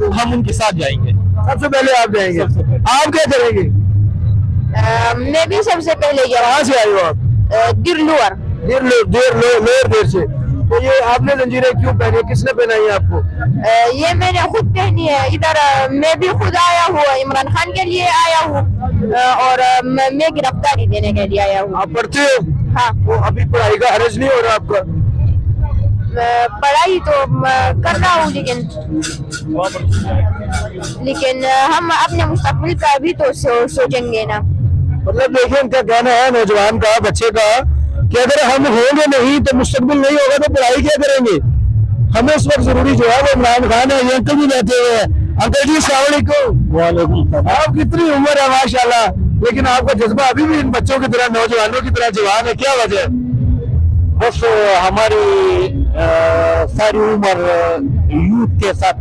तो हम उनके साथ जाएंगे। सबसे पहले आप जाएंगे, आप क्या करेंगे? मैं भी सबसे पहले कहाँ से आए हो आप? दिरलुअर। देर से। तो ये आपने जंजीरें क्यों पहनी, किसने पहनाई है आपको? ये मैंने खुद पहनी है। इधर मैं भी खुद आया हूँ, इमरान खान के लिए आया हूँ और मैं गिरफ्तारी देने के लिए आया हूँ। आप पढ़ते हो? हाँ। वो अभी पढ़ाई का हर्ज नहीं हो रहा आपका? पढ़ाई तो कर रहा हूँ, लेकिन हम अपने मुस्तकबिल का भी तो सोचेंगे ना। मतलब देखिए इनका कहना है नौजवान का, बच्चे का, कि अगर हम होंगे नहीं तो मुस्तकबिल नहीं होगा तो पढ़ाई क्या करेंगे? हमें इस वक्त जरूरी जो है वो इमरान खान है। ये अंकल भी बैठे हुए हैं। अंकल जी अस्सलाम वालेकुम। वालेकुम। आप कितनी उम्र है माशाल्लाह, लेकिन आपका जज्बा अभी भी इन बच्चों की तरह, नौजवानों की तरह जवान है, क्या वजह है? बस हमारी सारी उम्र यूथ के साथ